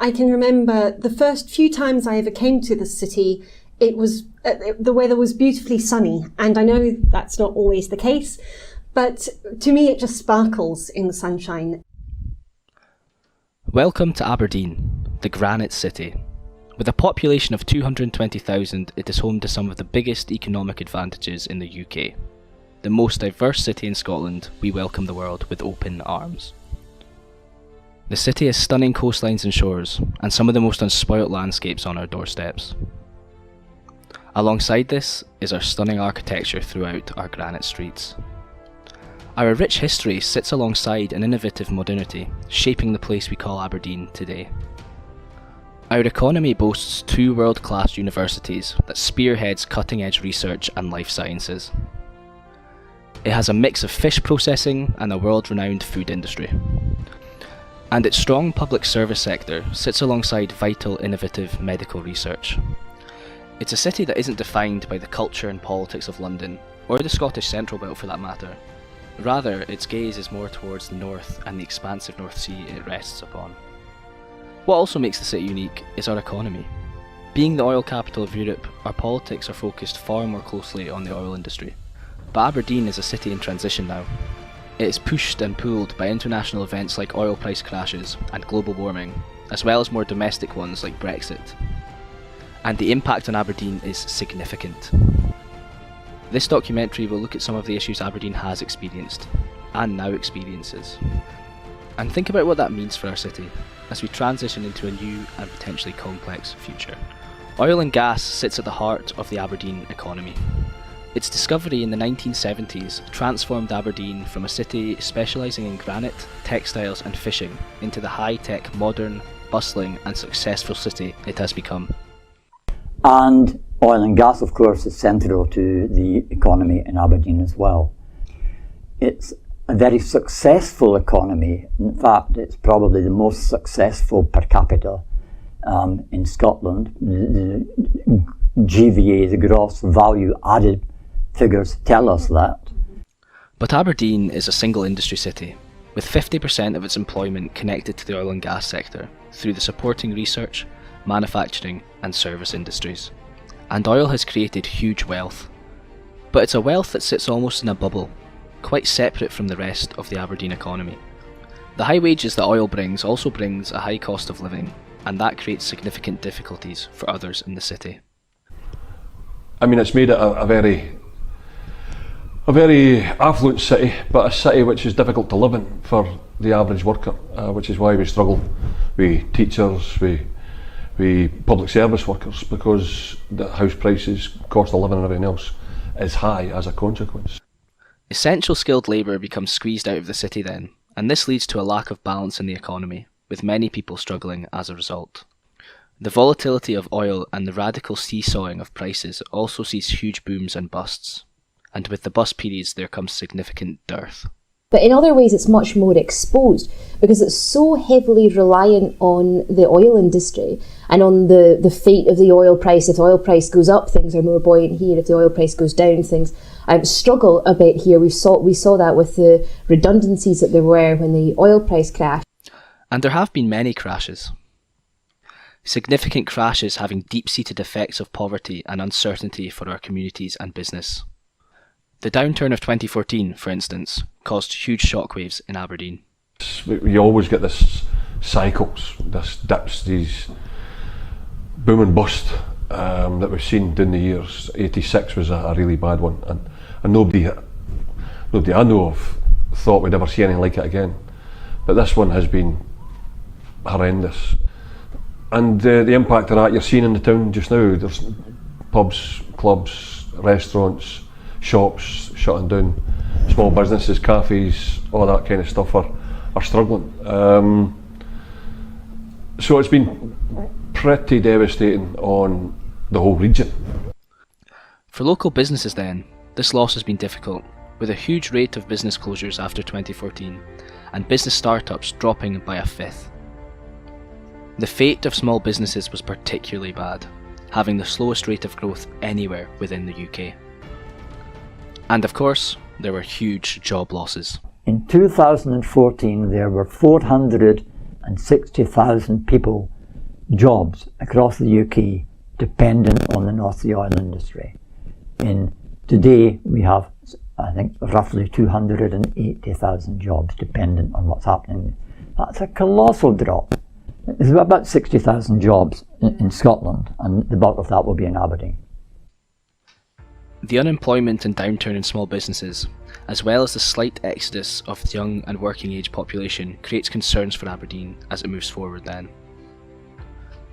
I can remember the first few times I ever came to the city, it was the weather was beautifully sunny, and I know that's not always the case, but to me it just sparkles in the sunshine. Welcome to Aberdeen, the granite city. With a population of 220,000, it is home to some of the biggest economic advantages in the UK. The most diverse city in Scotland, we welcome the world with open arms. The city has stunning coastlines and shores, and some of the most unspoilt landscapes on our doorsteps. Alongside this is our stunning architecture throughout our granite streets. Our rich history sits alongside an innovative modernity, shaping the place we call Aberdeen today. Our economy boasts 2 world-class universities that spearheads cutting-edge research and life sciences. It has a mix of fish processing and a world-renowned food industry. And its strong public service sector sits alongside vital, innovative medical research. It's a city that isn't defined by the culture and politics of London, or the Scottish Central Belt for that matter. Rather, its gaze is more towards the north and the expansive North Sea it rests upon. What also makes the city unique is our economy. Being the oil capital of Europe, our politics are focused far more closely on the oil industry. But Aberdeen is a city in transition now. It is pushed and pulled by international events like oil price crashes and global warming, as well as more domestic ones like Brexit. And the impact on Aberdeen is significant. This documentary will look at some of the issues Aberdeen has experienced, and now experiences. And think about what that means for our city, as we transition into a new and potentially complex future. Oil and gas sits at the heart of the Aberdeen economy. Its discovery in the 1970s transformed Aberdeen from a city specialising in granite, textiles and fishing into the high-tech, modern, bustling and successful city it has become. And oil and gas, of course, is central to the economy in Aberdeen as well. It's a very successful economy. In fact, it's probably the most successful per capita in Scotland. The GVA, the gross value added figures tell us that. But Aberdeen is a single industry city, with 50% of its employment connected to the oil and gas sector through the supporting research, manufacturing and service industries. And oil has created huge wealth. But it's a wealth that sits almost in a bubble, quite separate from the rest of the Aberdeen economy. The high wages that oil brings also brings a high cost of living, and that creates significant difficulties for others in the city. I mean, it's made it a very affluent city, but a city which is difficult to live in for the average worker, which is why we struggle with teachers, with public service workers, because the house prices, cost of living and everything else is high as a consequence. Essential skilled labour becomes squeezed out of the city then, and this leads to a lack of balance in the economy, with many people struggling as a result. The volatility of oil and the radical seesawing of prices also sees huge booms and busts, and with the bust periods there comes significant dearth. But in other ways it's much more exposed because it's so heavily reliant on the oil industry and on the fate of the oil price. If the oil price goes up, things are more buoyant here. If the oil price goes down, things struggle a bit here. We saw that with the redundancies that there were when the oil price crashed. And there have been many crashes. Significant crashes having deep-seated effects of poverty and uncertainty for our communities and business. The downturn of 2014, for instance, caused huge shockwaves in Aberdeen. You always get this cycles, this dips, these boom and bust that we've seen in the years. 86 was a really bad one, and nobody I know of thought we'd ever see anything like it again. But this one has been horrendous. And the impact of that you're seeing in the town just now. There's pubs, clubs, restaurants, shops shutting down, small businesses, cafes, all that kind of stuff are struggling. So it's been pretty devastating on the whole region. For local businesses then, this loss has been difficult, with a huge rate of business closures after 2014, and business startups dropping by a fifth. The fate of small businesses was particularly bad, having the slowest rate of growth anywhere within the UK. And of course, there were huge job losses. In 2014, there were 460,000 people jobs across the UK dependent on the North Sea oil industry. Today we have, I think, roughly 280,000 jobs dependent on what's happening. That's a colossal drop. There's about 60,000 jobs in Scotland, and the bulk of that will be in Aberdeen. The unemployment and downturn in small businesses, as well as the slight exodus of the young and working age population, creates concerns for Aberdeen as it moves forward then.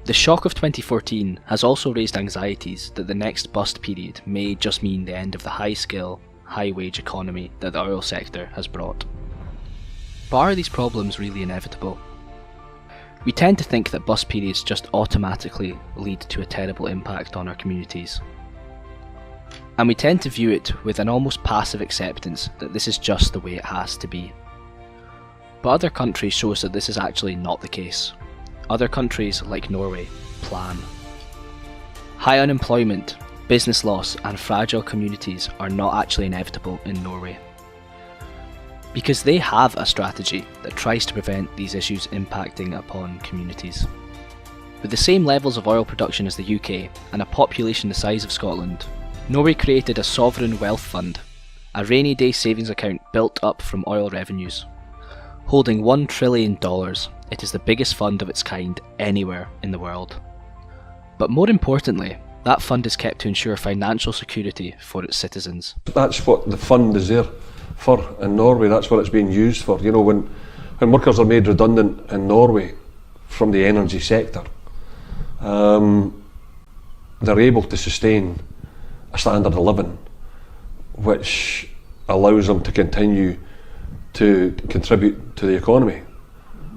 The shock of 2014 has also raised anxieties that the next bust period may just mean the end of the high-skill, high-wage economy that the oil sector has brought. But are these problems really inevitable? We tend to think that bust periods just automatically lead to a terrible impact on our communities. And we tend to view it with an almost passive acceptance that this is just the way it has to be. But other countries show us that this is actually not the case. Other countries, like Norway, plan. High unemployment, business loss and fragile communities are not actually inevitable in Norway. Because they have a strategy that tries to prevent these issues impacting upon communities. With the same levels of oil production as the UK and a population the size of Scotland, Norway created a sovereign wealth fund, a rainy day savings account built up from oil revenues. Holding $1 trillion, it is the biggest fund of its kind anywhere in the world. But more importantly, that fund is kept to ensure financial security for its citizens. That's what the fund is there for in Norway. That's what it's being used for. You know, when workers are made redundant in Norway from the energy sector, they're able to sustain a standard of living which allows them to continue to contribute to the economy.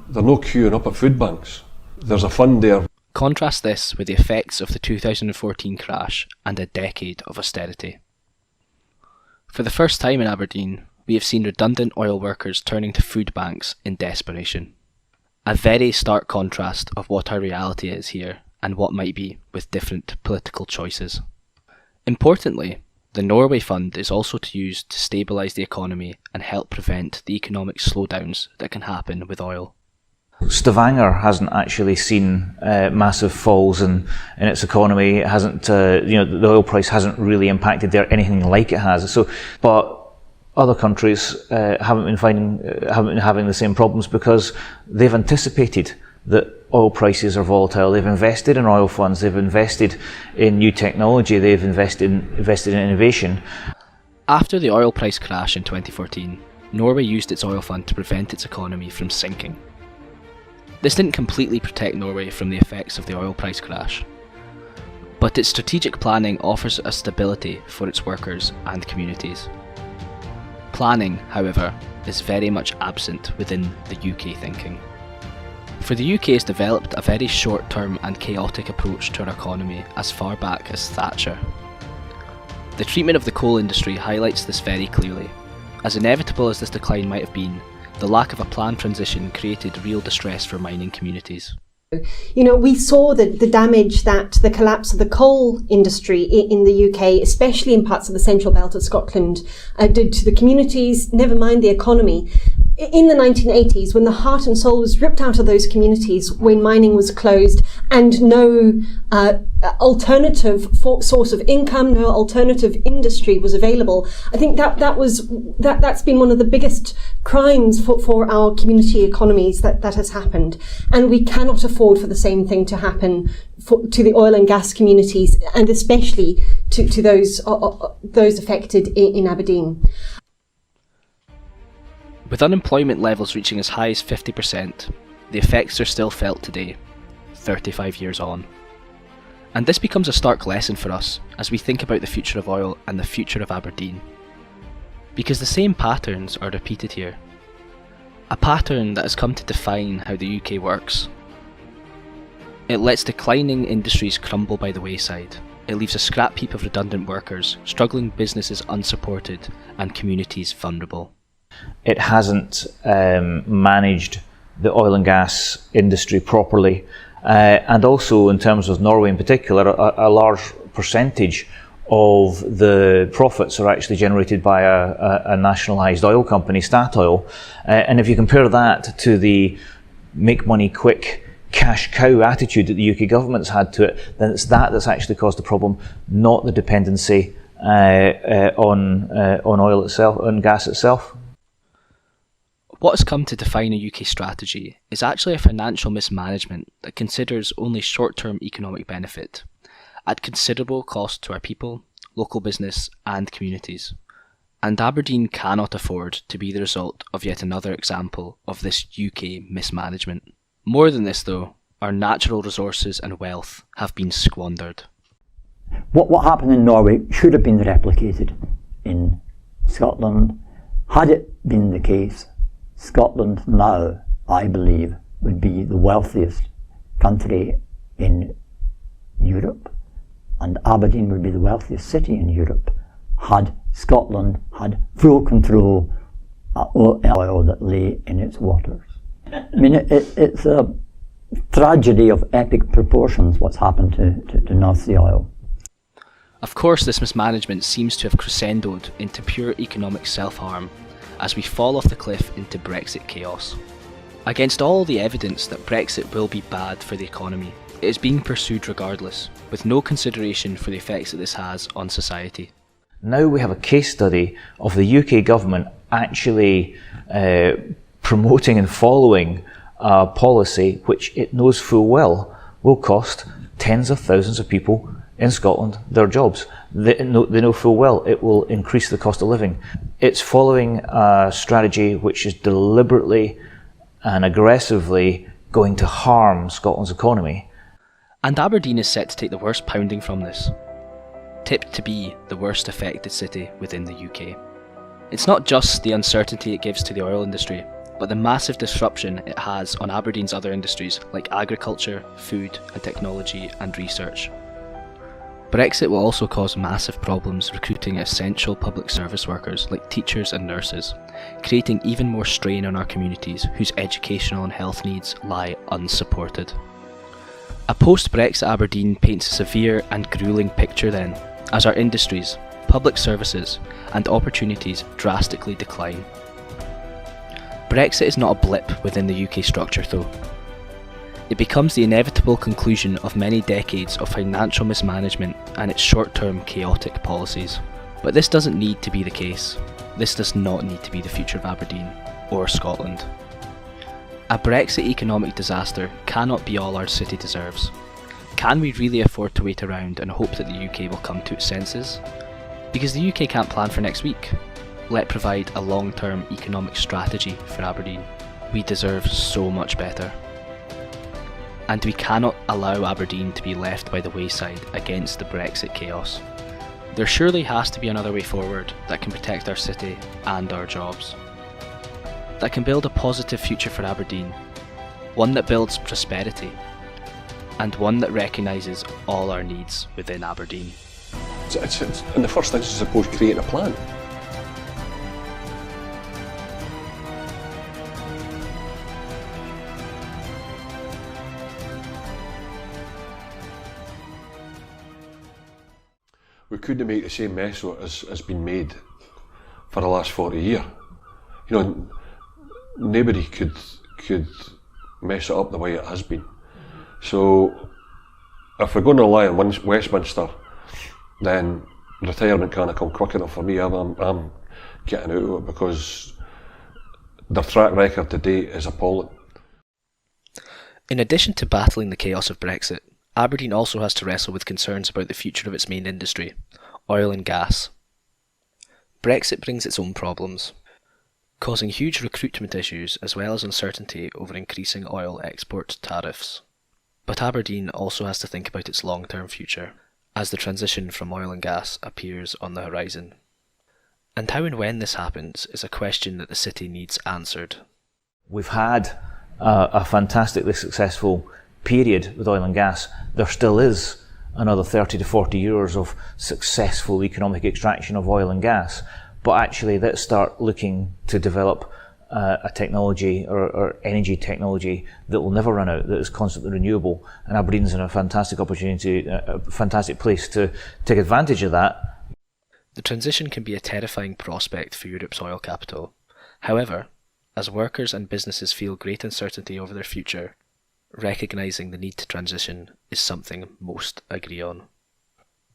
They're no queuing up at food banks. There's a fund there. Contrast this with the effects of the 2014 crash and a decade of austerity. For the first time in Aberdeen, we have seen redundant oil workers turning to food banks in desperation. A very stark contrast of what our reality is here and what might be with different political choices. Importantly, the Norway Fund is also to use to stabilise the economy and help prevent the economic slowdowns that can happen with oil. Stavanger hasn't actually seen massive falls in its economy. It hasn't, the oil price hasn't really impacted there anything like it has. But other countries haven't been having the same problems because they've anticipated that oil prices are volatile. They've invested in oil funds. They've invested in new technology. They've invested in innovation. After the oil price crash in 2014, Norway used its oil fund to prevent its economy from sinking. This didn't completely protect Norway from the effects of the oil price crash, but its strategic planning offers a stability for its workers and communities. Planning, however, is very much absent within the UK thinking. For the UK has developed a very short-term and chaotic approach to our economy as far back as Thatcher. The treatment of the coal industry highlights this very clearly. As inevitable as this decline might have been, the lack of a planned transition created real distress for mining communities. You know, we saw the damage that the collapse of the coal industry in the UK, especially in parts of the central belt of Scotland, did to the communities, never mind the economy. In the 1980s, when the heart and soul was ripped out of those communities, when mining was closed and no alternative source of income, no alternative industry was available, I think that's been one of the biggest crimes for our community economies that has happened. And we cannot afford for the same thing to happen to the oil and gas communities, and especially to those affected in Aberdeen. With unemployment levels reaching as high as 50%, the effects are still felt today, 35 years on. And this becomes a stark lesson for us as we think about the future of oil and the future of Aberdeen. Because the same patterns are repeated here. A pattern that has come to define how the UK works. It lets declining industries crumble by the wayside. It leaves a scrap heap of redundant workers, struggling businesses unsupported, and communities vulnerable. It hasn't managed the oil and gas industry properly, and also in terms of Norway in particular, a large percentage of the profits are actually generated by a nationalised oil company, Statoil, and if you compare that to the make money quick cash cow attitude that the UK government's had to it, then it's that's actually caused the problem, not the dependency on oil itself, on gas itself. What has come to define a UK strategy is actually a financial mismanagement that considers only short-term economic benefit, at considerable cost to our people, local business and communities. And Aberdeen cannot afford to be the result of yet another example of this UK mismanagement. More than this though, our natural resources and wealth have been squandered. What happened in Norway should have been replicated in Scotland. Had it been the case, Scotland now, I believe, would be the wealthiest country in Europe, and Aberdeen would be the wealthiest city in Europe, had Scotland had full control of oil that lay in its waters. I mean, it's a tragedy of epic proportions what's happened to North Sea oil. Of course, this mismanagement seems to have crescendoed into pure economic self-harm as we fall off the cliff into Brexit chaos. Against all the evidence that Brexit will be bad for the economy, it is being pursued regardless, with no consideration for the effects that this has on society. Now we have a case study of the UK government actually promoting and following a policy which it knows full well will cost tens of thousands of people in Scotland their jobs. They know full well it will increase the cost of living. It's following a strategy which is deliberately and aggressively going to harm Scotland's economy. And Aberdeen is set to take the worst pounding from this, tipped to be the worst affected city within the UK. It's not just the uncertainty it gives to the oil industry, but the massive disruption it has on Aberdeen's other industries like agriculture, food and technology and research. Brexit will also cause massive problems recruiting essential public service workers like teachers and nurses, creating even more strain on our communities whose educational and health needs lie unsupported. A post-Brexit Aberdeen paints a severe and gruelling picture then, as our industries, public services and opportunities drastically decline. Brexit is not a blip within the UK structure though. It becomes the inevitable conclusion of many decades of financial mismanagement and its short-term chaotic policies. But this doesn't need to be the case. This does not need to be the future of Aberdeen or Scotland. A Brexit economic disaster cannot be all our city deserves. Can we really afford to wait around and hope that the UK will come to its senses? Because the UK can't plan for next week. Let provide a long-term economic strategy for Aberdeen. We deserve so much better. And we cannot allow Aberdeen to be left by the wayside against the Brexit chaos. There surely has to be another way forward that can protect our city and our jobs. That can build a positive future for Aberdeen, one that builds prosperity, and one that recognises all our needs within Aberdeen. It's in the first instance, I suppose, creating a plan. We couldn't make the same mess as has been made for the last 40 years. You know, nobody could mess it up the way it has been. So if we're going to rely on Westminster, then retirement can't come quick enough for me. I'm getting out of it because their track record to date is appalling. In addition to battling the chaos of Brexit, Aberdeen also has to wrestle with concerns about the future of its main industry, oil and gas. Brexit brings its own problems, causing huge recruitment issues as well as uncertainty over increasing oil export tariffs. But Aberdeen also has to think about its long-term future, as the transition from oil and gas appears on the horizon. And how and when this happens is a question that the city needs answered. We've had a fantastically successful period with oil and gas. There still is another 30 to 40 years of successful economic extraction of oil and gas, but actually let's start looking to develop a technology or energy technology that will never run out, that is constantly renewable, and Aberdeen's in a fantastic opportunity, a fantastic place to take advantage of that. The transition can be a terrifying prospect for Europe's oil capital. However, as workers and businesses feel great uncertainty over their future, recognising the need to transition is something most agree on.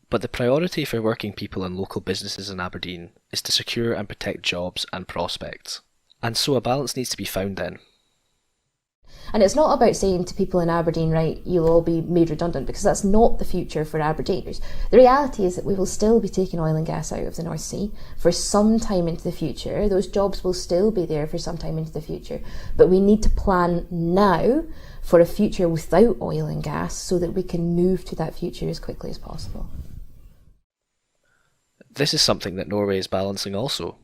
But the priority for working people and local businesses in Aberdeen is to secure and protect jobs and prospects. And so a balance needs to be found then. And it's not about saying to people in Aberdeen, right, you'll all be made redundant, because that's not the future for Aberdeeners. The reality is that we will still be taking oil and gas out of the North Sea for some time into the future. Those jobs will still be there for some time into the future. But we need to plan now for a future without oil and gas so that we can move to that future as quickly as possible. This is something that Norway is balancing also.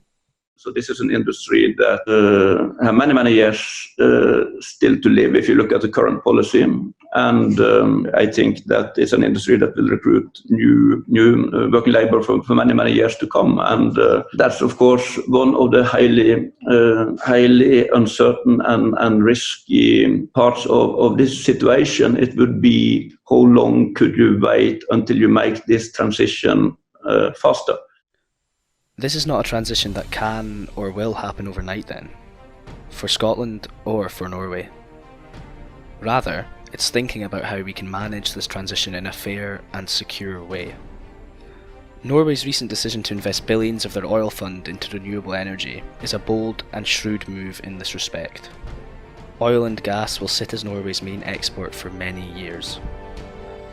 So this is an industry that have many years still to live if you look at the current policy. And I think that it's an industry that will recruit new working labor for many years to come. And that's, of course, one of the highly uncertain and risky parts of this situation. It would be how long could you wait until you make this transition faster? This is not a transition that can or will happen overnight then, for Scotland or for Norway. Rather, it's thinking about how we can manage this transition in a fair and secure way. Norway's recent decision to invest billions of their oil fund into renewable energy is a bold and shrewd move in this respect. Oil and gas will sit as Norway's main export for many years.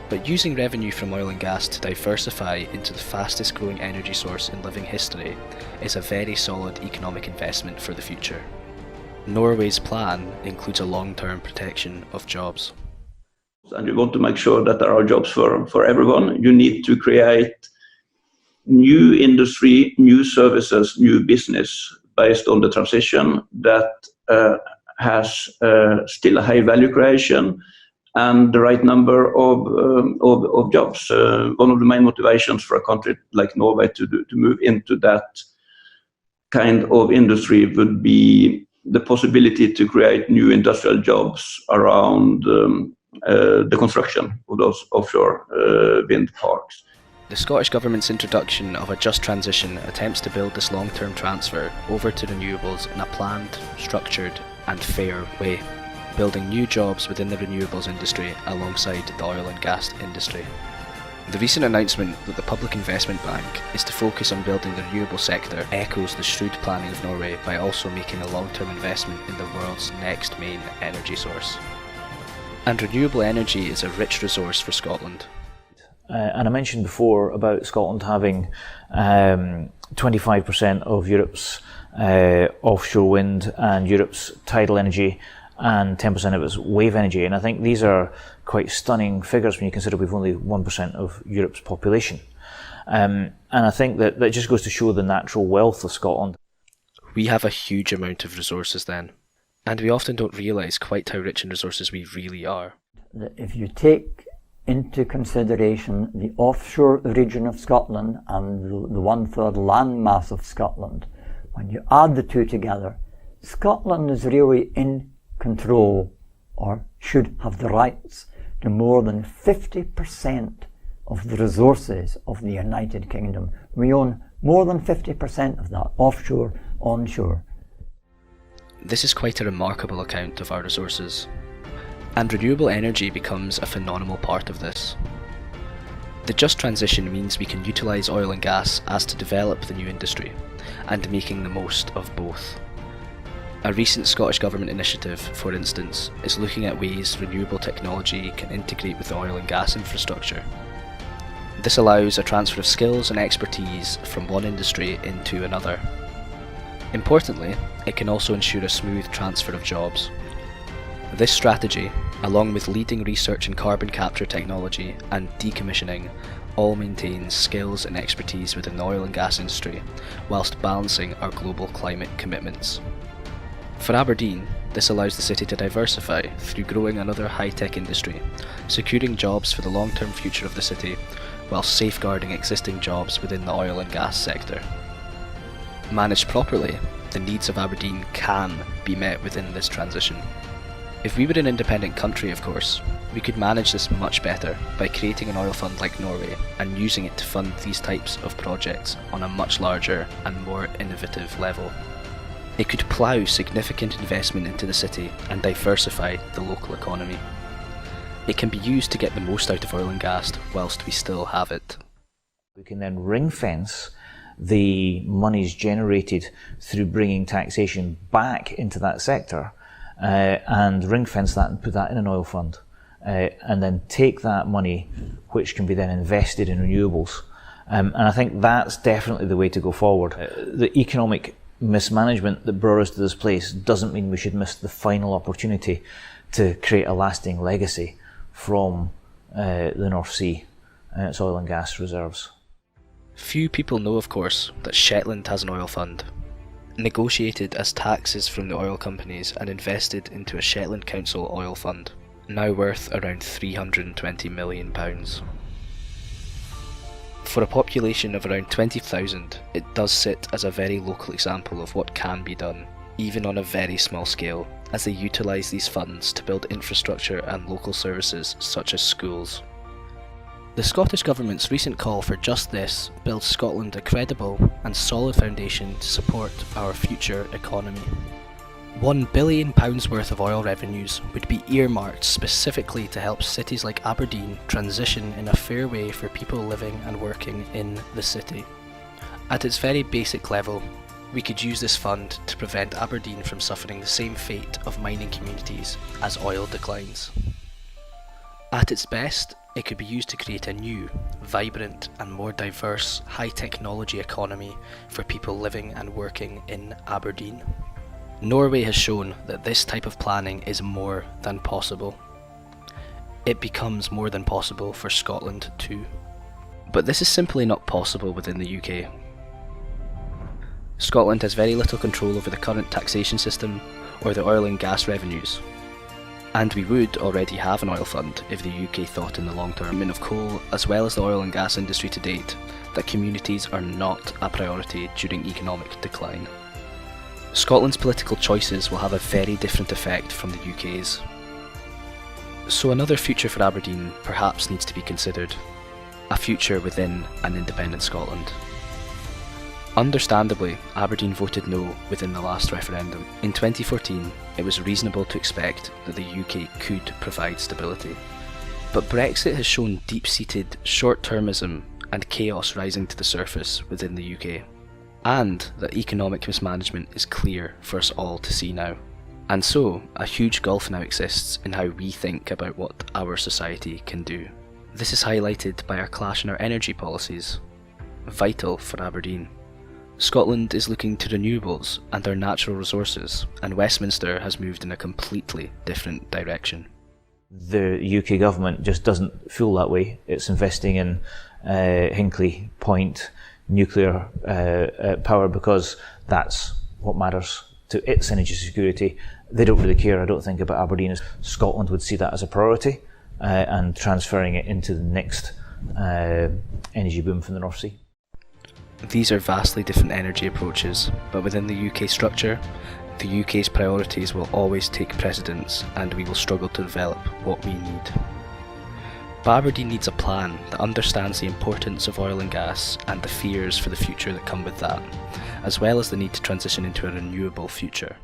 But using revenue from oil and gas to diversify into the fastest growing energy source in living history is a very solid economic investment for the future. Norway's plan includes a long-term protection of jobs. And you want to make sure that there are jobs for everyone. You need to create new industry, new services, new business based on the transition that has still a high value creation and the right number of jobs. One of the main motivations for a country like Norway to move into that kind of industry would be the possibility to create new industrial jobs around the construction of those offshore wind parks. The Scottish Government's introduction of a just transition attempts to build this long-term transfer over to renewables in a planned, structured and fair way, building new jobs within the renewables industry alongside the oil and gas industry. The recent announcement that the Public Investment Bank is to focus on building the renewable sector echoes the shrewd planning of Norway by also making a long-term investment in the world's next main energy source. And renewable energy is a rich resource for Scotland. And I mentioned before about Scotland having 25% of Europe's offshore wind and Europe's tidal energy and 10% of its wave energy. And I think these are quite stunning figures when you consider we've only 1% of Europe's population. And I think that just goes to show the natural wealth of Scotland. We have a huge amount of resources then, and we often don't realise quite how rich in resources we really are. If you take into consideration the offshore region of Scotland and the 1/3 land mass of Scotland, when you add the two together, Scotland is really in control, or should have the rights to more than 50% of the resources of the United Kingdom. We own more than 50% of that, offshore, onshore. This is quite a remarkable account of our resources, and renewable energy becomes a phenomenal part of this. The just transition means we can utilise oil and gas as to develop the new industry, and making the most of both. A recent Scottish Government initiative, for instance, is looking at ways renewable technology can integrate with the oil and gas infrastructure. This allows a transfer of skills and expertise from one industry into another. Importantly, it can also ensure a smooth transfer of jobs. This strategy, along with leading research in carbon capture technology and decommissioning, all maintains skills and expertise within the oil and gas industry, whilst balancing our global climate commitments. For Aberdeen, this allows the city to diversify through growing another high-tech industry, securing jobs for the long-term future of the city, while safeguarding existing jobs within the oil and gas sector. Managed properly, the needs of Aberdeen can be met within this transition. If we were an independent country, of course, we could manage this much better by creating an oil fund like Norway and using it to fund these types of projects on a much larger and more innovative level. It could plough significant investment into the city and diversify the local economy. it can be used to get the most out of oil and gas whilst we still have it. We can then ring fence the monies generated through bringing taxation back into that sector and ring fence that and put that in an oil fund. And then take that money, which can be then invested in renewables. And I think that's definitely the way to go forward. The economic mismanagement that brought us to this place doesn't mean we should miss the final opportunity to create a lasting legacy from the North Sea and its oil and gas reserves. Few people know, of course, that Shetland has an oil fund, negotiated as taxes from the oil companies and invested into a Shetland Council oil fund, now worth around £320 million. For a population of around 20,000, it does sit as a very local example of what can be done, even on a very small scale, as they utilise these funds to build infrastructure and local services such as schools. The Scottish Government's recent call for just this builds Scotland a credible and solid foundation to support our future economy. £1 billion worth of oil revenues would be earmarked specifically to help cities like Aberdeen transition in a fair way for people living and working in the city. At its very basic level, we could use this fund to prevent Aberdeen from suffering the same fate of mining communities as oil declines. At its best, it could be used to create a new, vibrant and more diverse high-technology economy for people living and working in Aberdeen. Norway has shown that this type of planning is more than possible. It becomes more than possible for Scotland too. But this is simply not possible within the UK. Scotland has very little control over the current taxation system or the oil and gas revenues. And we would already have an oil fund if the UK thought in the long term of coal as well as the oil and gas industry to date that communities are not a priority during economic decline. Scotland's political choices will have a very different effect from the UK's. So another future for Aberdeen perhaps needs to be considered, a future within an independent Scotland. Understandably, Aberdeen voted no within the last referendum. In 2014, it was reasonable to expect that the UK could provide stability. But Brexit has shown deep-seated short-termism and chaos rising to the surface within the UK. And that economic mismanagement is clear for us all to see now. And so, a huge gulf now exists in how we think about what our society can do. This is highlighted by our clash in our energy policies, vital for Aberdeen. Scotland is looking to renewables and our natural resources, and Westminster has moved in a completely different direction. The UK government just doesn't feel that way. It's investing in Hinkley Point nuclear power because that's what matters to its energy security. They don't really care, I don't think, about Aberdeen. Scotland would see that as a priority and transferring it into the next energy boom from the North Sea. These are vastly different energy approaches, but within the UK structure, the UK's priorities will always take precedence and we will struggle to develop what we need. But Aberdeen needs a plan that understands the importance of oil and gas and the fears for the future that come with that, as well as the need to transition into a renewable future.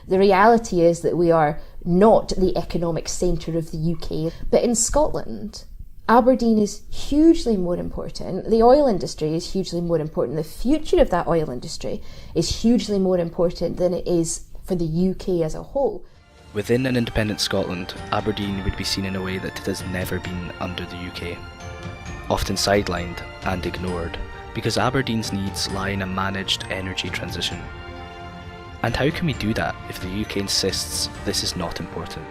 The reality is that we are not the economic centre of the UK, but in Scotland, Aberdeen is hugely more important. The oil industry is hugely more important. The future of that oil industry is hugely more important than it is for the UK as a whole. Within an independent Scotland, Aberdeen would be seen in a way that it has never been under the UK, often sidelined and ignored, because Aberdeen's needs lie in a managed energy transition. And how can we do that if the UK insists this is not important?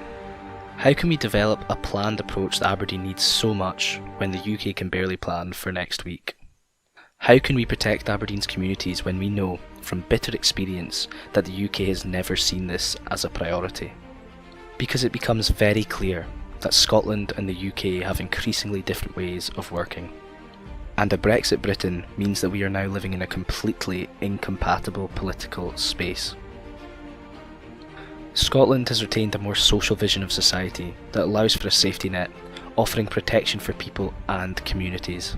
How can we develop a planned approach that Aberdeen needs so much when the UK can barely plan for next week? How can we protect Aberdeen's communities when we know from bitter experience that the UK has never seen this as a priority? Because it becomes very clear that Scotland and the UK have increasingly different ways of working. And a Brexit Britain means that we are now living in a completely incompatible political space. Scotland has retained a more social vision of society that allows for a safety net, offering protection for people and communities.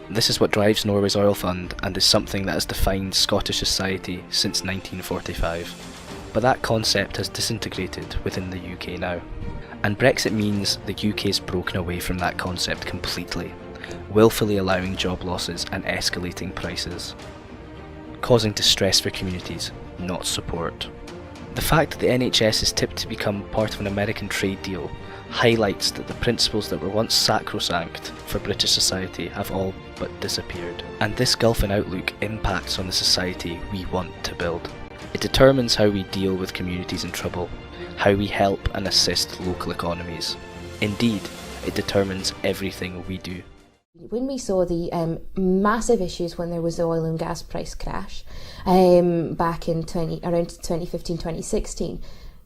This is what drives Norway's oil fund and is something that has defined Scottish society since 1945. But that concept has disintegrated within the UK now. And Brexit means the UK's broken away from that concept completely, willfully allowing job losses and escalating prices, causing distress for communities, not support. The fact that the NHS is tipped to become part of an American trade deal highlights that the principles that were once sacrosanct for British society have all but disappeared. And this gulf in outlook impacts on the society we want to build. It determines how we deal with communities in trouble, how we help and assist local economies. Indeed, it determines everything we do. When we saw the massive issues when there was the oil and gas price crash back in around 2015, 2016,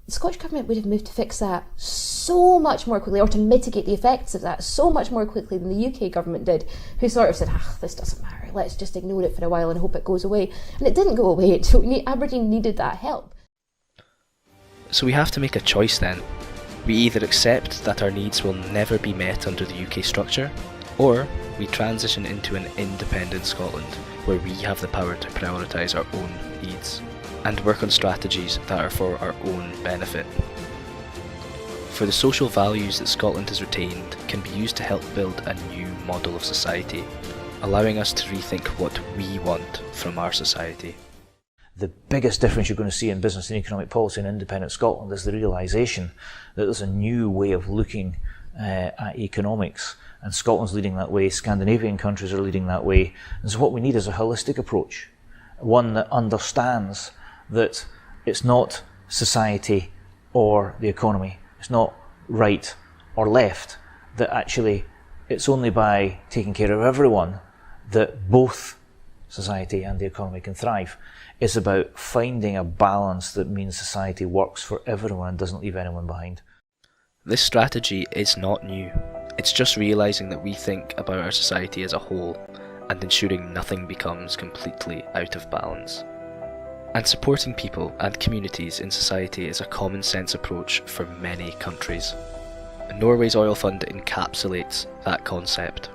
the Scottish Government would have moved to fix that so much more quickly, or to mitigate the effects of that so much more quickly than the UK Government did, who sort of said, this doesn't matter, let's just ignore it for a while and hope it goes away. And it didn't go away, so Aberdeen needed that help. So we have to make a choice then. We either accept that our needs will never be met under the UK structure, or we transition into an independent Scotland, where we have the power to prioritise our own needs, and work on strategies that are for our own benefit. For the social values that Scotland has retained can be used to help build a new model of society, allowing us to rethink what we want from our society. The biggest difference you're going to see in business and economic policy in independent Scotland is the realisation that there's a new way of looking at economics, and Scotland's leading that way, Scandinavian countries are leading that way, and so what we need is a holistic approach, one that understands that it's not society or the economy, it's not right or left, that actually it's only by taking care of everyone that both society and the economy can thrive. It's about finding a balance that means society works for everyone and doesn't leave anyone behind. This strategy is not new. It's just realising that we think about our society as a whole and ensuring nothing becomes completely out of balance. And supporting people and communities in society is a common sense approach for many countries. Norway's oil fund encapsulates that concept.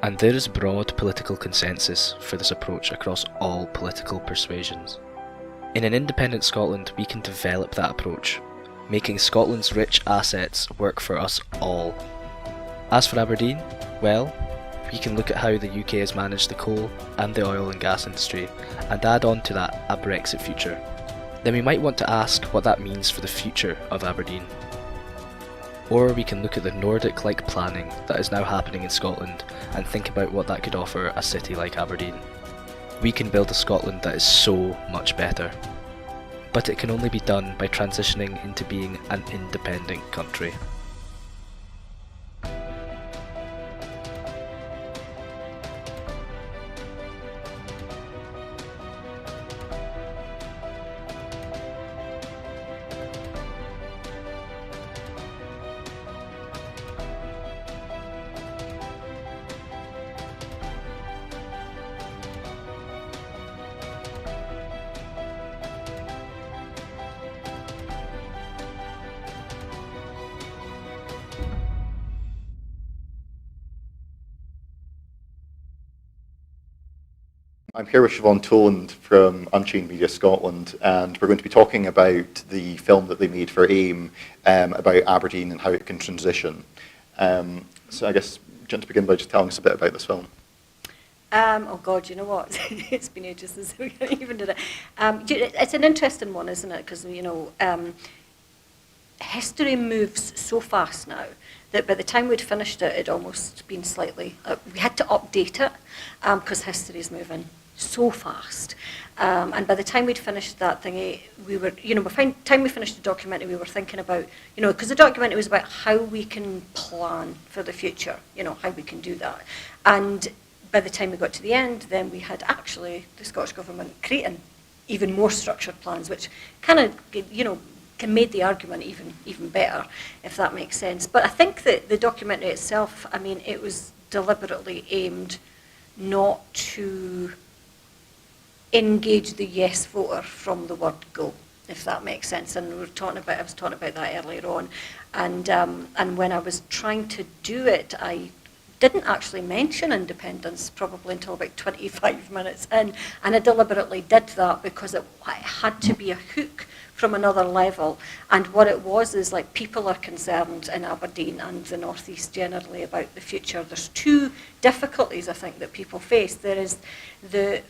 And there is broad political consensus for this approach across all political persuasions. In an independent Scotland, we can develop that approach, making Scotland's rich assets work for us all. As for Aberdeen, well, we can look at how the UK has managed the coal and the oil and gas industry and add on to that a Brexit future. Then we might want to ask what that means for the future of Aberdeen. Or we can look at the Nordic-like planning that is now happening in Scotland and think about what that could offer a city like Aberdeen. We can build a Scotland that is so much better. But it can only be done by transitioning into being an independent country. I'm here with Siobhan Tolland from Unchained Media Scotland, and we're going to be talking about the film that they made for AIM about Aberdeen and how it can transition. So I guess, do you want to begin by just telling us a bit about this film? Oh God, you know what? It's been ages since we even did it. It's an interesting one, isn't it? Because, history moves so fast now that by the time we'd finished it, it'd almost been slightly... we had to update it because history is moving so fast. And by the time we'd finished that thingy, we were, by the time we finished the documentary, we were thinking about, because the documentary was about how we can plan for the future, how we can do that. And by the time we got to the end, then we had actually the Scottish Government creating even more structured plans, which kind of, can made the argument even better, if that makes sense. But I think that the documentary itself, it was deliberately aimed not to engage the yes voter from the word go, if that makes sense. And I was talking about that earlier on. And when I was trying to do it, I didn't actually mention independence probably until about 25 minutes in, and I deliberately did that because it had to be a hook from another level. And what it was is like people are concerned in Aberdeen and the North East generally about the future. There's two difficulties I think that people face. There is the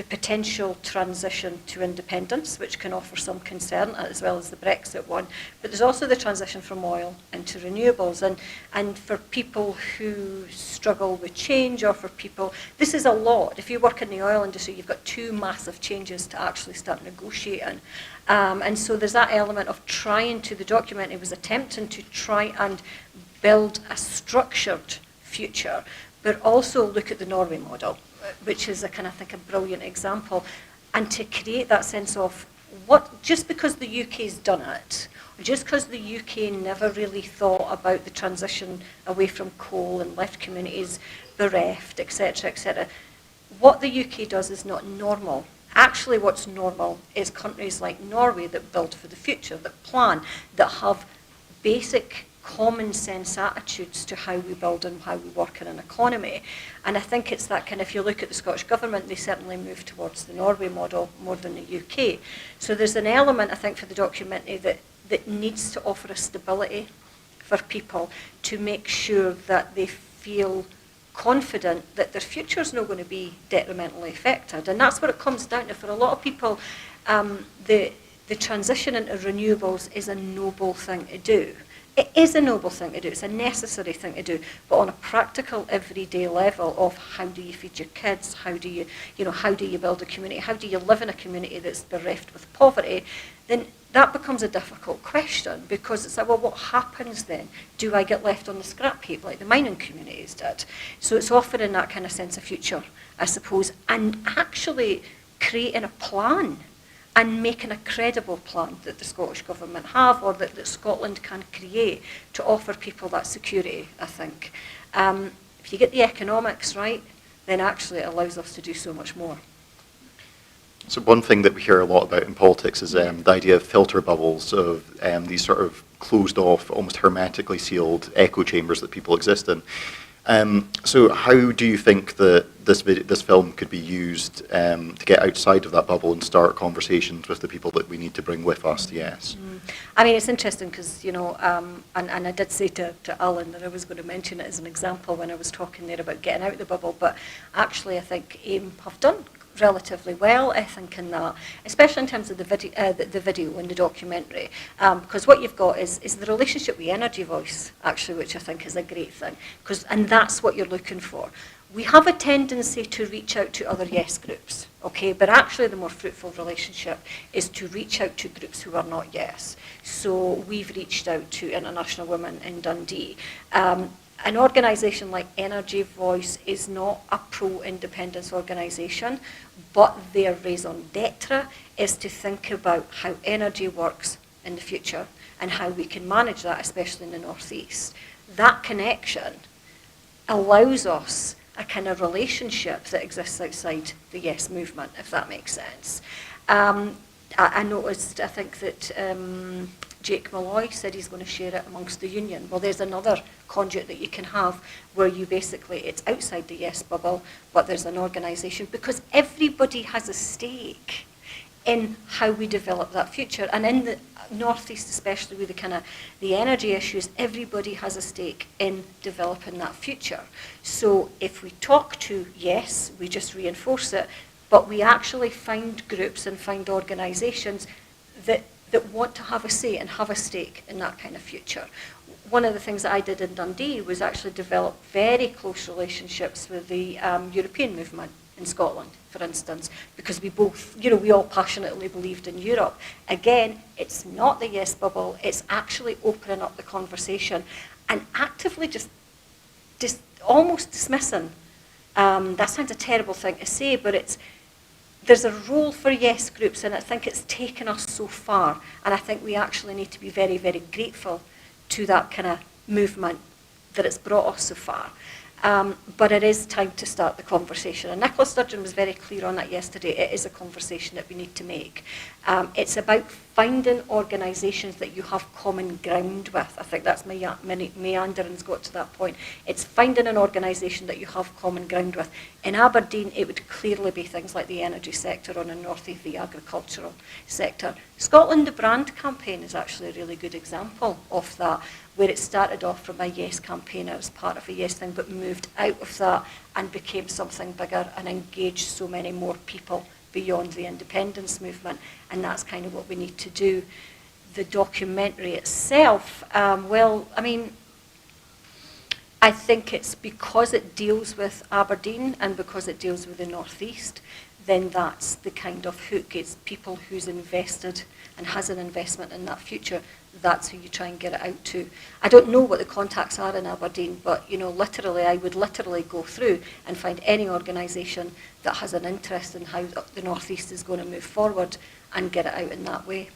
potential transition to independence, which can offer some concern, as well as the Brexit one. But there's also the transition from oil into renewables. And for people who struggle with change, or for people, this is a lot. If you work in the oil industry, you've got two massive changes to actually start negotiating. And so there's that element of trying to, the document, it was attempting to try and build a structured future, but also look at the Norway model, which is a kind of, I think, a brilliant example, and to create that sense of what, just because the UK's done it, just because the UK never really thought about the transition away from coal and left communities bereft, etc., what the UK does is not normal. Actually, what's normal is countries like Norway that build for the future, that plan, that have basic common sense attitudes to how we build and how we work in an economy. And I think it's that kind of, if you look at the Scottish Government, they certainly move towards the Norway model more than the UK. So there's an element, I think, for the documentary that needs to offer a stability for people to make sure that they feel confident that their future's not going to be detrimentally affected. And that's what it comes down to. For a lot of people, the transition into renewables is a noble thing to do. It is a noble thing to do, it's a necessary thing to do, but on a practical, everyday level of how do you feed your kids, how do you build a community, how do you live in a community that's bereft with poverty, then that becomes a difficult question, because it's like, well, what happens then? Do I get left on the scrap heap like the mining communities did? So it's often in that kind of sense of future, I suppose, and actually creating a plan and making a credible plan that the Scottish Government have, or that Scotland can create to offer people that security, I think. If you get the economics right, then actually it allows us to do so much more. So one thing that we hear a lot about in politics is the idea of filter bubbles, of these sort of closed off, almost hermetically sealed echo chambers that people exist in. So how do you think that this film could be used to get outside of that bubble and start conversations with the people that we need to bring with us? Yes. I mean, it's interesting because, and I did say to Alan that I was going to mention it as an example when I was talking there about getting out of the bubble, but actually I think AIM have done relatively well, I think, in that, especially in terms of the video and the documentary, because what you've got is the relationship with Energy Voice, actually, which I think is a great thing, and that's what you're looking for. We have a tendency to reach out to other yes groups, okay, but actually the more fruitful relationship is to reach out to groups who are not yes. So we've reached out to International Women in Dundee. An organisation like Energy Voice is not a pro-independence organisation, but their raison d'etre is to think about how energy works in the future and how we can manage that, especially in the North East. That connection allows us a kind of relationship that exists outside the Yes movement, if that makes sense. I noticed, I think that Jake Malloy said he's going to share it amongst the union. Well, there's another conduit that you can have where you basically, it's outside the Yes bubble, but there's an organisation, because everybody has a stake in how we develop that future. And in the North East, especially with the kind of the energy issues, everybody has a stake in developing that future. So if we talk to Yes, we just reinforce it, but we actually find groups and find organisations that want to have a say and have a stake in that kind of future. One of the things that I did in Dundee was actually develop very close relationships with the European movement in Scotland, for instance, because we both, we all passionately believed in Europe. Again, it's not the Yes bubble, it's actually opening up the conversation and actively just almost dismissing. That sounds a terrible thing to say, but there's a role for Yes groups, and I think it's taken us so far, and I think we actually need to be very, very grateful to that kind of movement that it's brought us so far. But it is time to start the conversation. And Nicola Sturgeon was very clear on that yesterday. It is a conversation that we need to make. It's about finding organisations that you have common ground with. I think that's meandering's got to that point. It's finding an organisation that you have common ground with. In Aberdeen, it would clearly be things like the energy sector, or in the North East, the agricultural sector. Scotland, the brand campaign is actually a really good example of that, where it started off from a Yes campaign as part of a Yes thing, but moved out of that and became something bigger and engaged so many more people beyond the independence movement. And that's kind of what we need to do. The documentary itself, I think it's because it deals with Aberdeen and because it deals with the North East, then that's the kind of hook. It's people who's invested and has an investment in that future. That's who you try and get it out to. I don't know what the contacts are in Aberdeen, but I would literally go through and find any organisation that has an interest in how the North East is going to move forward and get it out in that way.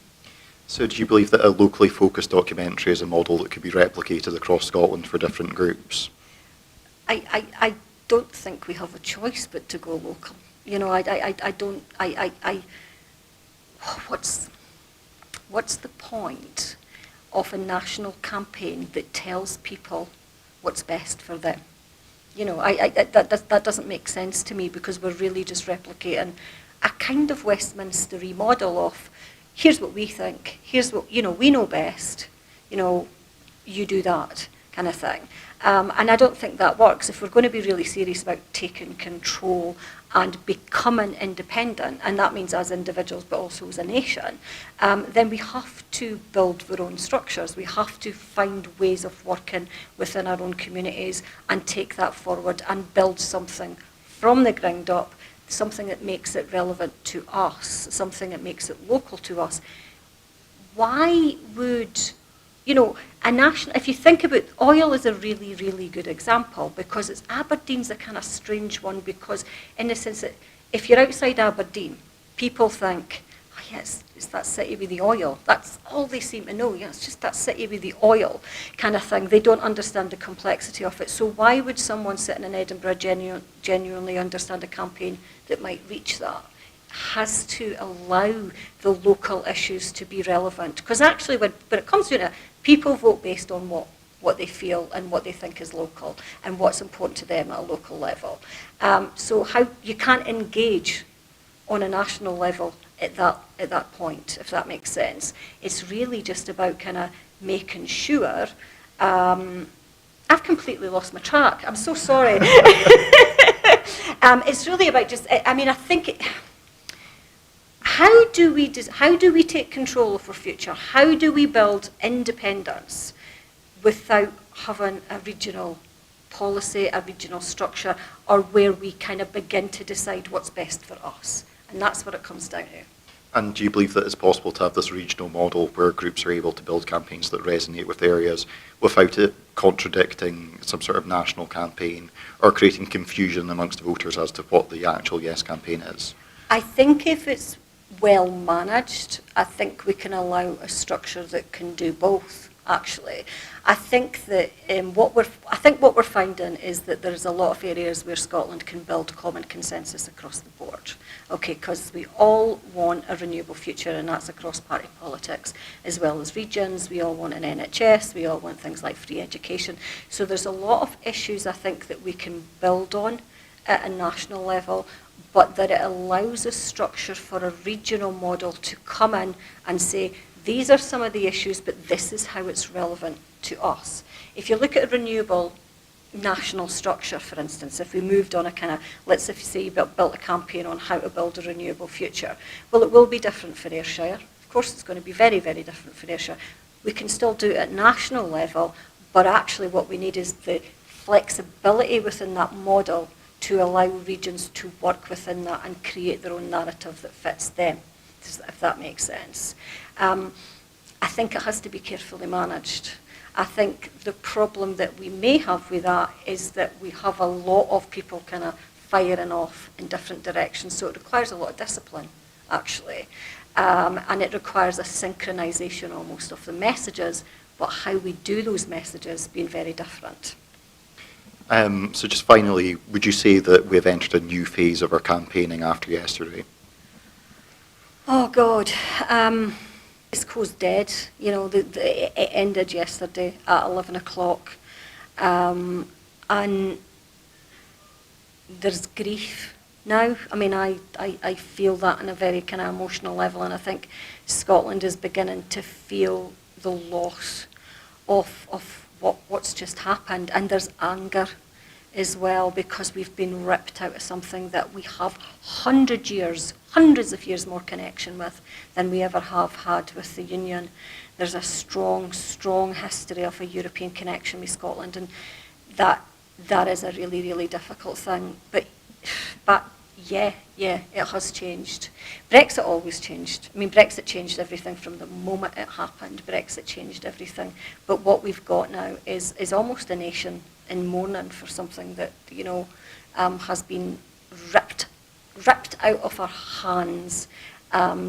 So do you believe that a locally focused documentary is a model that could be replicated across Scotland for different groups? I don't think we have a choice but to go local. What's the point of a national campaign that tells people what's best for them? That doesn't make sense to me, because we're really just replicating a kind of Westminster-y model of, here's what we think, here's what, we know best, you do that kind of thing. And I don't think that works. If we're going to be really serious about taking control and becoming independent, and that means as individuals but also as a nation, then we have to build our own structures. We have to find ways of working within our own communities and take that forward and build something from the ground up, something that makes it relevant to us, something that makes it local to us. Why would, a national, if you think about oil, is a really, really good example, because Aberdeen's a kind of strange one, because in the sense that if you're outside Aberdeen, people think, oh yes, it's that city with the oil. That's all they seem to know. Yeah, it's just that city with the oil kind of thing. They don't understand the complexity of it. So why would someone sitting in Edinburgh genuinely understand a campaign that might reach that? Has to allow the local issues to be relevant. Because actually, when it comes to it, people vote based on what they feel and what they think is local and what's important to them at a local level. So how you can't engage on a national level at that point, if that makes sense. It's really just about kind of making sure. I've completely lost my track. I'm so sorry. It's really about just. I think. How do we take control of our future? How do we build independence without having a regional policy, a regional structure, or where we kind of begin to decide what's best for us? And that's what it comes down to. And do you believe that it's possible to have this regional model where groups are able to build campaigns that resonate with areas without it contradicting some sort of national campaign or creating confusion amongst voters as to what the actual Yes campaign is? I think if it's well managed, I think we can allow a structure that can do both. Actually, I think that what we're finding is that there's a lot of areas where Scotland can build common consensus across the board. Okay, because we all want a renewable future, and that's across party politics as well as regions. We all want an NHS. We all want things like free education. So there's a lot of issues I think that we can build on at a national level, but that it allows a structure for a regional model to come in and say, these are some of the issues, but this is how it's relevant to us. If you look at a renewable national structure, for instance, if we moved on a kind of, let's say you built a campaign on how to build a renewable future, well, it will be different for Ayrshire. Of course, it's going to be very, very different for Ayrshire. We can still do it at national level, but actually what we need is the flexibility within that model to allow regions to work within that and create their own narrative that fits them, if that makes sense. I think it has to be carefully managed. I think the problem that we may have with that is that we have a lot of people kind of firing off in different directions, so it requires a lot of discipline, actually. And it requires a synchronisation almost of the messages, but how we do those messages being very different. So just finally, would you say that we've entered a new phase of our campaigning after yesterday? Oh God, East Coast dead. You know, it ended yesterday at 11 o'clock, and there's grief now. I mean, I feel that on a very kind of emotional level, and I think Scotland is beginning to feel the loss of what's just happened, and there's anger as well, because we've been ripped out of something that we have hundreds of years more connection with than we ever have had with the Union. There's a strong history of a European connection with Scotland, and that is a really difficult thing. But yeah, it has changed. Brexit always changed. I mean, Brexit changed everything from the moment it happened. Brexit changed everything. But what we've got now is almost a nation in mourning for something that, you know, has been ripped out of our hands,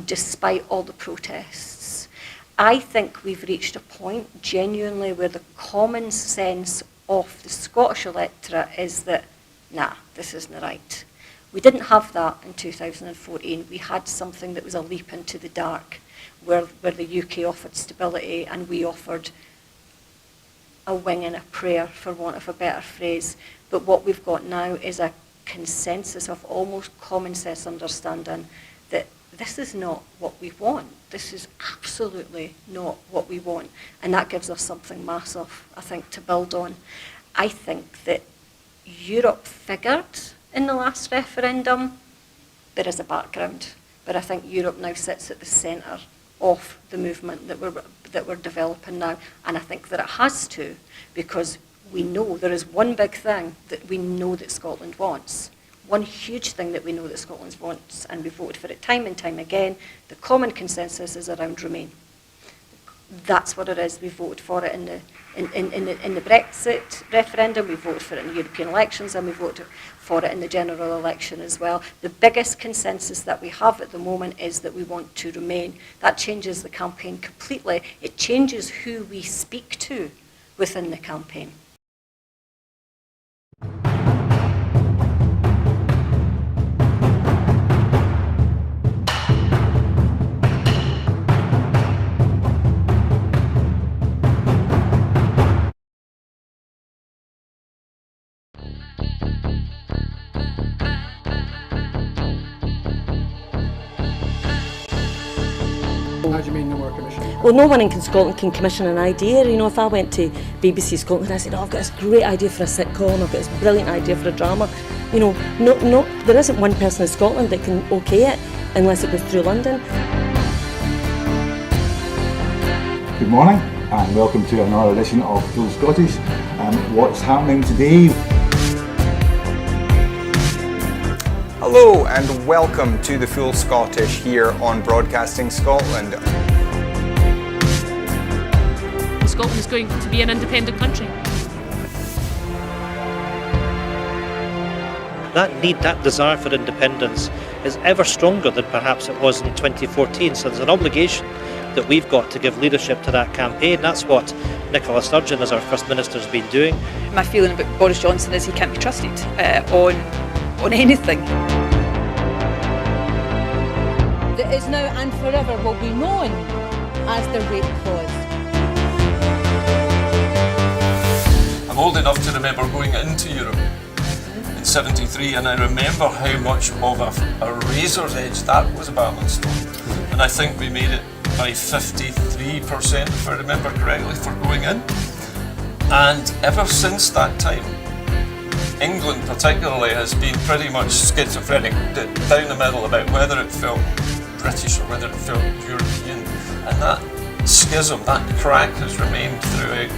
despite all the protests. I think we've reached a point genuinely where the common sense of the Scottish electorate is that, nah, this isn't right. We didn't have that in 2014. We had something that was a leap into the dark, where the UK offered stability and we offered a wing and a prayer, for want of a better phrase. But what we've got now is a consensus of almost common sense understanding that this is not what we want. This is absolutely not what we want. And that gives us something massive, I think, to build on. I think that Europe figured in the last referendum. There is a background, but I think Europe now sits at the centre of the movement that we're developing now, and I think that it has to, because we know there is one big thing that we know that Scotland wants, one huge thing that we know that Scotland wants, and we voted for it time and time again. The common consensus is around Remain. That's what it is. We voted for it in the Brexit referendum, we voted for it in the European elections, and we voted for it in the general election as well. The biggest consensus that we have at the moment is that we want to remain. That changes the campaign completely. It changes who we speak to within the campaign. How do you mean no more commission? Well, no one in Scotland can commission an idea. You know, if I went to BBC Scotland and I said, oh, I've got this great idea for a sitcom, I've got this brilliant idea for a drama, you know, no, there isn't one person in Scotland that can okay it unless it goes through London. Good morning and welcome to another edition of Full Scottish. What's happening today? Hello and welcome to the Full Scottish here on Broadcasting Scotland. Scotland is going to be an independent country. That need, that desire for independence is ever stronger than perhaps it was in 2014, so there's an obligation that we've got to give leadership to that campaign. That's what Nicola Sturgeon as our First Minister has been doing. My feeling about Boris Johnson is he can't be trusted on anything. That is now and forever will be known as the rape clause. I'm old enough to remember going into Europe in '73, and I remember how much of a razor's edge that was a balanced stone. And I think we made it by 53%, if I remember correctly, for going in. And ever since that time, England particularly has been pretty much schizophrenic, down the middle about whether it felt British or whether it felt European. And that schism, that crack has remained throughout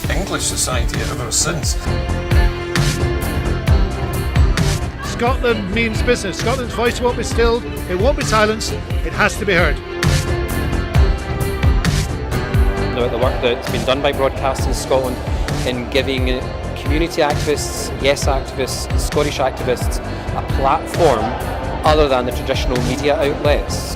English society ever since. Scotland means business. Scotland's voice won't be stilled, it won't be silenced, it has to be heard. The work that's been done by Broadcasting Scotland in giving community activists, yes activists, Scottish activists a platform other than the traditional media outlets.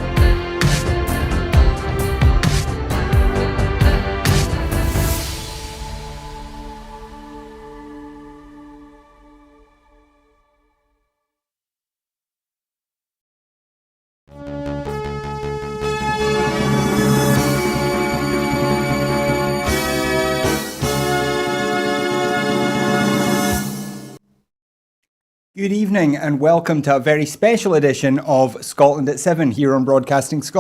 Good evening and welcome to a very special edition of Scotland at 7 here on Broadcasting Scotland.